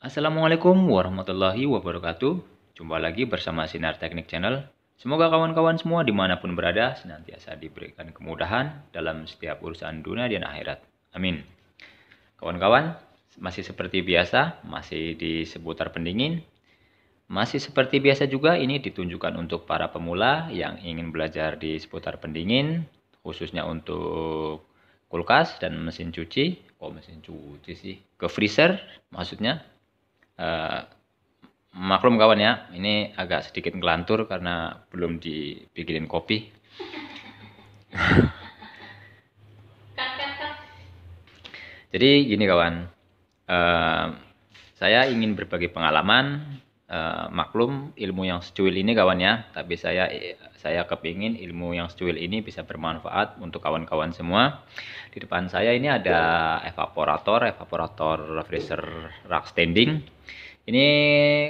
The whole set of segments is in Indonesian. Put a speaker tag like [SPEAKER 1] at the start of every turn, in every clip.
[SPEAKER 1] Assalamualaikum warahmatullahi wabarakatuh. Jumpa lagi bersama Sinar Teknik Channel. Semoga kawan-kawan semua dimanapun berada senantiasa diberikan kemudahan dalam setiap urusan dunia dan akhirat. Amin. Kawan-kawan, masih seperti biasa, masih di seputar pendingin. Masih seperti biasa juga ini ditunjukkan untuk para pemula yang ingin belajar di seputar pendingin, khususnya untuk kulkas dan mesin cuci. Mesin cuci sih, ke freezer maksudnya. Eh, Maklum kawan ya, ini agak sedikit ngelantur karena belum dibikinin kopi. Jadi gini kawan, eh, saya ingin berbagi pengalaman. Maklum ilmu yang secuil ini kawan ya, tapi saya kepingin ilmu yang secuil ini bisa bermanfaat untuk kawan-kawan semua. Di depan saya ini ada evaporator freezer rack standing. Ini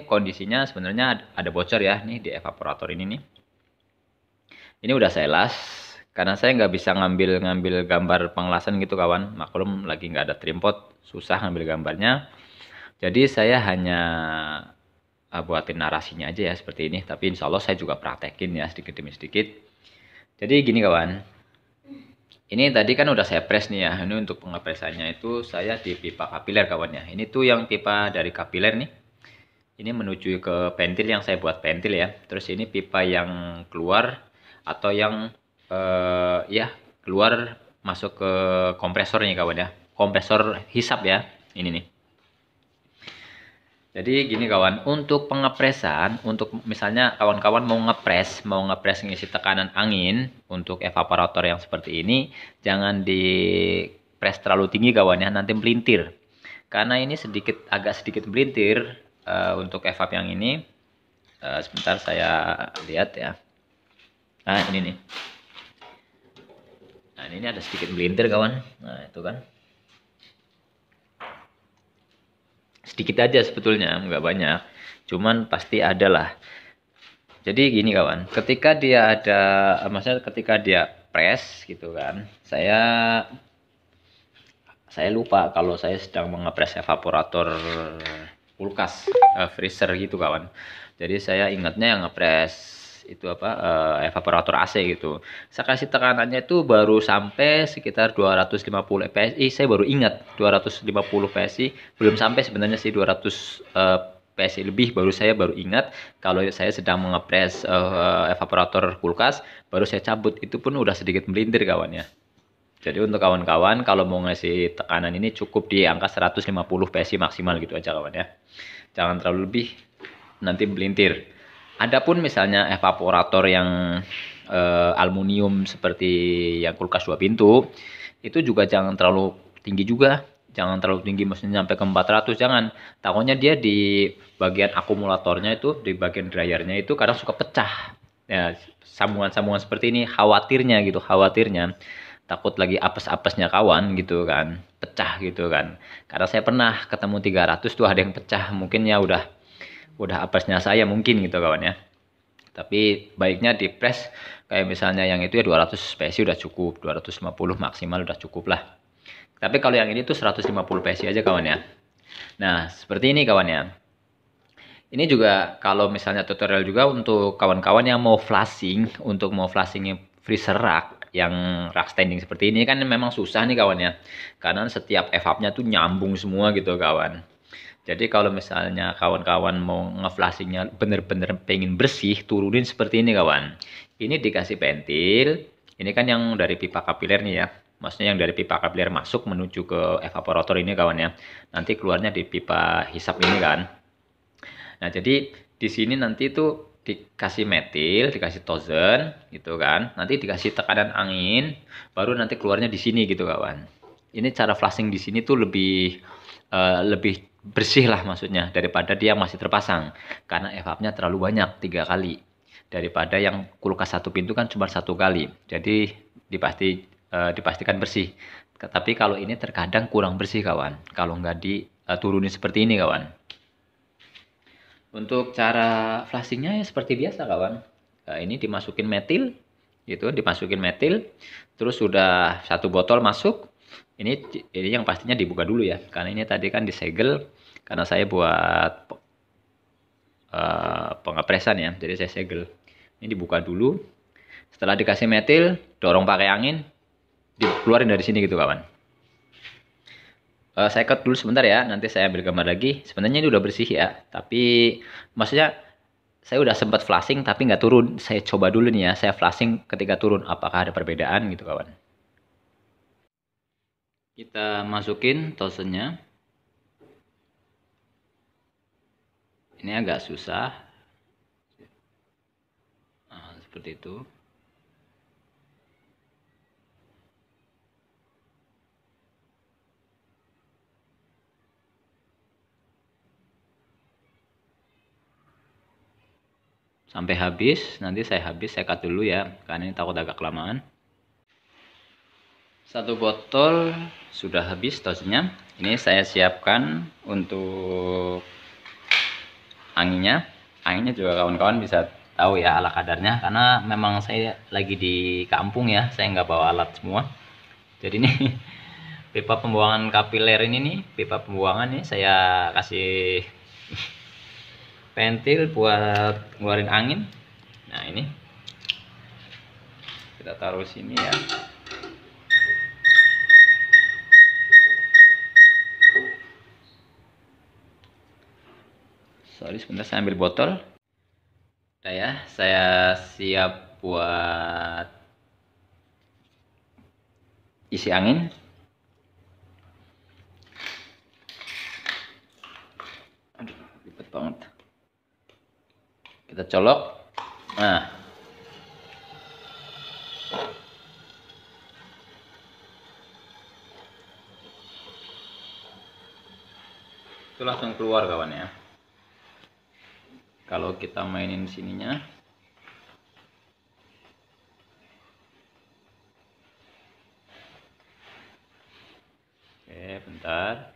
[SPEAKER 1] kondisinya sebenarnya ada bocor ya nih di evaporator ini nih. Ini udah saya las karena saya nggak bisa ngambil gambar pengelasan gitu kawan. Maklum lagi nggak ada tripod, susah ngambil gambarnya. Jadi saya hanya buatin narasinya aja ya seperti ini. Tapi insya Allah saya juga praktekin ya sedikit demi sedikit. Jadi gini kawan. Ini tadi kan udah saya press nih ya. Ini untuk pengepresannya itu saya di pipa kapiler kawan ya. Ini tuh yang pipa dari kapiler nih. Ini menuju ke pentil yang saya buat pentil ya. Terus ini pipa yang keluar atau yang ya keluar masuk ke kompresor nih kawan ya. Kompresor hisap ya. Ini nih. Jadi gini kawan, untuk pengepresan, untuk misalnya kawan-kawan mau ngepres ngisi tekanan angin untuk evaporator yang seperti ini, jangan dipres terlalu tinggi kawan ya, nanti melintir. Karena ini agak sedikit melintir untuk evap yang ini. Sebentar saya lihat ya. Nah ini nih. Nah ini ada sedikit melintir kawan. Nah itu kan. Sedikit aja sebetulnya, nggak banyak. Cuman pasti ada lah. Jadi gini kawan, maksudnya ketika dia press gitu kan, saya lupa kalau saya sedang mengepres evaporator kulkas, freezer gitu kawan. Jadi saya ingatnya yang ngepres itu evaporator AC gitu. Saya kasih tekanannya itu baru sampai sekitar 250 PSI. Saya baru ingat 250 PSI, belum sampai sebenarnya sih 200 PSI lebih saya baru ingat kalau saya sedang mengepres evaporator kulkas, baru saya cabut, itu pun udah sedikit melintir kawan ya. Jadi untuk kawan-kawan kalau mau ngasih tekanan ini cukup di angka 150 PSI maksimal gitu aja kawan ya. Jangan terlalu lebih, nanti melintir. Adapun misalnya evaporator yang aluminium seperti yang kulkas 2 pintu, itu juga jangan terlalu tinggi juga. Jangan terlalu tinggi, maksudnya sampai ke 400, jangan. Takutnya dia di bagian akumulatornya itu, di bagian dryernya itu kadang suka pecah. Ya, sambungan-sambungan seperti ini, khawatirnya. Takut lagi apes-apesnya kawan gitu kan, pecah gitu kan. Karena saya pernah ketemu 300 tuh ada yang pecah, mungkin ya udah apesnya saya mungkin gitu kawan ya. Tapi baiknya di press kayak misalnya yang itu ya 200 PSI udah cukup, 250 maksimal udah cukup lah. Tapi kalau yang ini tuh 150 PSI aja kawan ya. Nah seperti ini kawan ya. Ini juga kalau misalnya tutorial juga untuk kawan-kawan yang mau flashing, untuk mau flashing freezer rack yang rack standing seperti ini kan memang susah nih kawan ya. Karena setiap evapnya tuh nyambung semua gitu kawan. Jadi kalau misalnya kawan-kawan mau ngeflashingnya bener-bener pengen bersih, turunin seperti ini kawan. Ini dikasih pentil, ini kan yang dari pipa kapiler nih ya. Maksudnya yang dari pipa kapiler masuk menuju ke evaporator ini kawan ya. Nanti keluarnya di pipa hisap ini kan. Nah jadi di sini nanti tuh dikasih metil, dikasih tozen gitu kan. Nanti dikasih tekanan angin, baru nanti keluarnya di sini gitu kawan. Ini cara flashing di sini tuh lebih bersih lah maksudnya daripada dia masih terpasang karena evapnya terlalu banyak 3 kali daripada yang kulkas 1 pintu kan cuma 1 kali, jadi dipastikan bersih. Tapi kalau ini terkadang kurang bersih kawan kalau nggak diturunin seperti ini kawan. Untuk cara flashingnya ya seperti biasa kawan. Nah, ini dimasukin metil gitu, terus sudah 1 botol masuk. Ini yang pastinya dibuka dulu ya, karena ini tadi kan disegel. karena saya buat pengepresan ya, jadi saya segel. Ini dibuka dulu, setelah dikasih metil dorong pakai angin, dikeluarin dari sini gitu kawan. Saya cut dulu sebentar ya, nanti saya ambil gambar lagi. Sebenarnya ini udah bersih ya, tapi maksudnya saya udah sempat flashing tapi nggak turun. Saya coba dulu nih ya, saya flashing ketika turun apakah ada perbedaan gitu kawan. Kita masukin tosennya. Ini agak susah. Nah, seperti itu. Sampai habis, nanti saya cut dulu ya, karena ini takut agak kelamaan. Satu botol sudah habis tosnya. Ini saya siapkan untuk anginnya. Anginnya juga kawan-kawan bisa tahu ya ala kadarnya, karena memang saya lagi di kampung ya, saya nggak bawa alat semua. Jadi ini pipa pembuangan kapiler ini nih, pipa pembuangan nih saya kasih ventil buat ngeluarin angin. Nah ini kita taruh sini ya. Sorry sebentar, saya ambil botol. Udah ya, saya siap buat isi angin. Aduh, ribet banget. Kita colok. Nah, itu langsung keluar kawan ya. Kalau kita mainin sininya, oke bentar,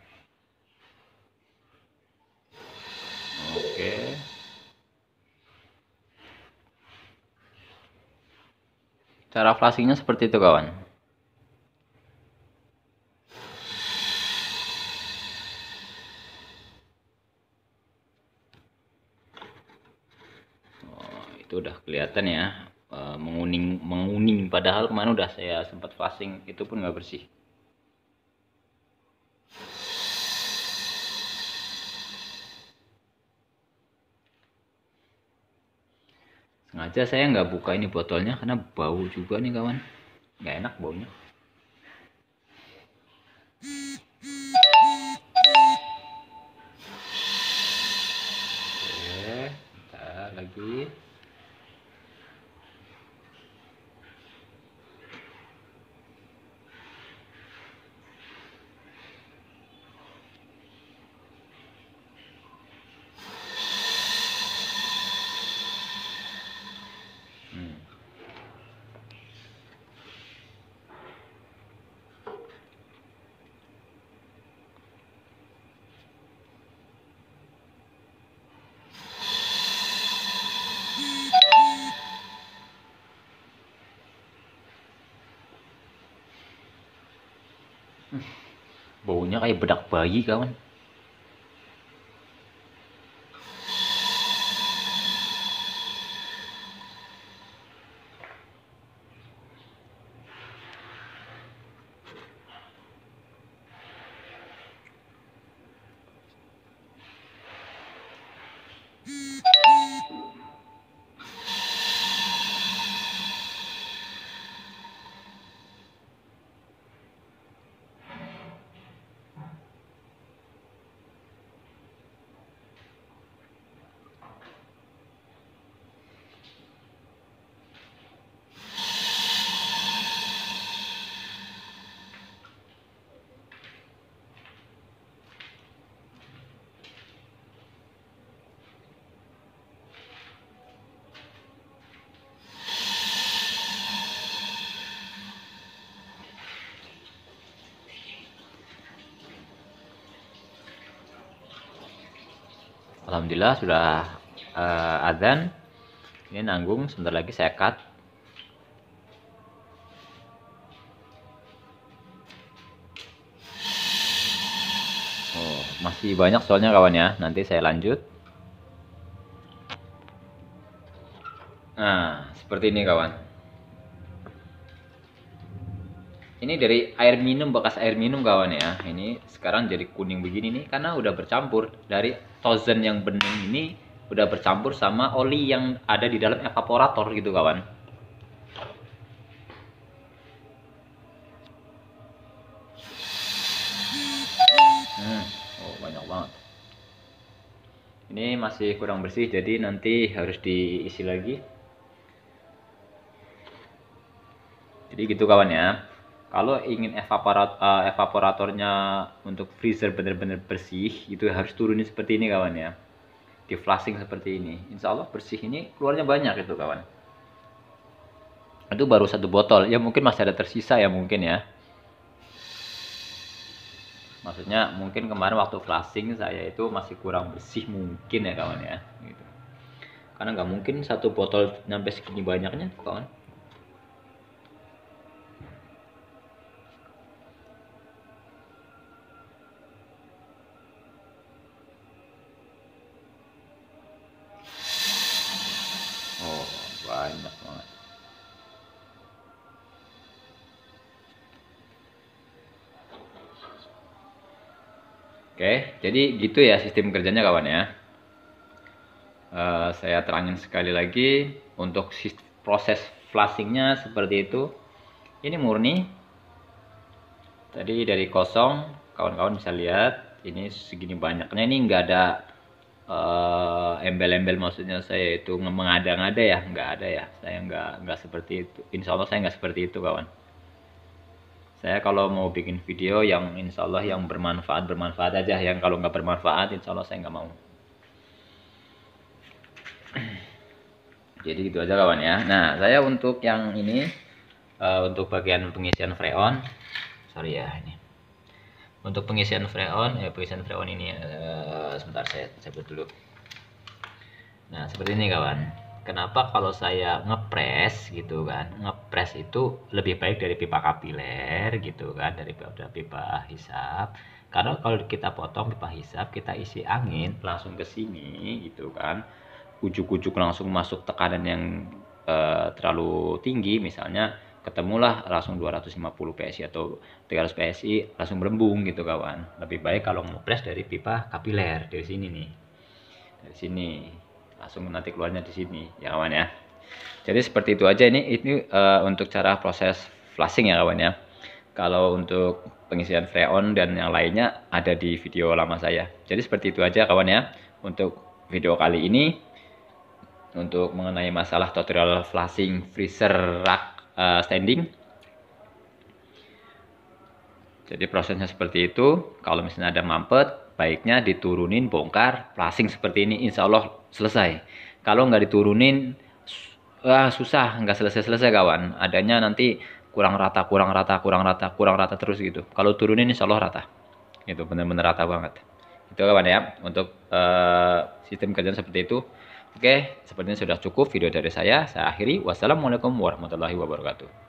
[SPEAKER 1] oke, cara flashingnya seperti itu kawan. Itu udah kelihatan ya, menguning padahal kemarin udah saya sempat flashing, itu pun nggak bersih. Sengaja saya nggak buka ini botolnya karena bau juga nih kawan, nggak enak baunya. Oke, bentar lagi. Baunya kayak bedak bayi kawan. Alhamdulillah sudah adzan. Ini nanggung, sebentar lagi saya cut. Oh, masih masih banyak soalnya kawan ya. Nanti saya lanjut. Nah, seperti ini kawan. Ini dari air minum, bekas air minum kawan ya. Ini sekarang jadi kuning begini nih karena udah bercampur dari tozen yang bening ini, udah bercampur sama oli yang ada di dalam evaporator gitu kawan. Oh banyak banget. Ini masih kurang bersih jadi nanti harus diisi lagi. Jadi gitu kawan ya. Kalau ingin evaporatornya untuk freezer benar-benar bersih, itu harus turunin seperti ini kawan ya. Di flushing seperti ini. Insya Allah bersih ini keluarnya banyak itu kawan. Itu baru 1 botol. Ya mungkin masih ada tersisa ya mungkin ya. Maksudnya mungkin kemarin waktu flushing saya itu masih kurang bersih mungkin ya kawan ya. Gitu. Karena nggak mungkin 1 botol sampai segini banyaknya kawan. Oh, banyak banget. Oke, jadi gitu ya sistem kerjanya kawan ya. Saya terangin sekali lagi untuk proses flushingnya seperti itu. Ini murni. Tadi dari kosong, kawan-kawan bisa lihat. Ini segini banyaknya, ini nggak ada embel-embel, maksudnya saya itu mengada-ngada ya, nggak ada ya. Saya nggak seperti itu. Insya Allah saya nggak seperti itu kawan. Saya kalau mau bikin video yang insya Allah yang bermanfaat aja. Yang kalau nggak bermanfaat insya Allah saya nggak mau. Jadi gitu aja kawan ya. Nah saya untuk yang ini untuk bagian pengisian freon, sorry ya ini. Untuk pengisian freon ini sebentar saya sebut dulu. Nah seperti ini kawan. Kenapa kalau saya ngepres gitu kan, ngepres itu lebih baik dari pipa kapiler gitu kan, dari pipa hisap. Karena kalau kita potong pipa hisap, kita isi angin langsung ke sini gitu kan, ujuk-ujuk langsung masuk tekanan yang terlalu tinggi, misalnya ketemulah langsung 250 PSI atau 300 PSI langsung berembung gitu kawan. Lebih baik kalau ngepres dari pipa kapiler, dari sini nih, dari sini langsung nanti keluarnya di sini ya kawan ya. Jadi seperti itu aja. Ini untuk cara proses flushing ya kawan ya. Kalau untuk pengisian freon dan yang lainnya ada di video lama saya. Jadi seperti itu aja kawan ya untuk video kali ini, untuk mengenai masalah tutorial flushing freezer rack standing. Jadi prosesnya seperti itu. Kalau misalnya ada mampet, baiknya diturunin, bongkar, flushing seperti ini, insya Allah selesai. Kalau nggak diturunin, susah, nggak selesai-selesai kawan. Adanya nanti kurang rata terus gitu. Kalau turunin insya Allah rata. Itu benar-benar rata banget. Itu kawan ya, untuk sistem kerjaan seperti itu. Oke, sepertinya sudah cukup video dari saya. Saya akhiri. Wassalamualaikum warahmatullahi wabarakatuh.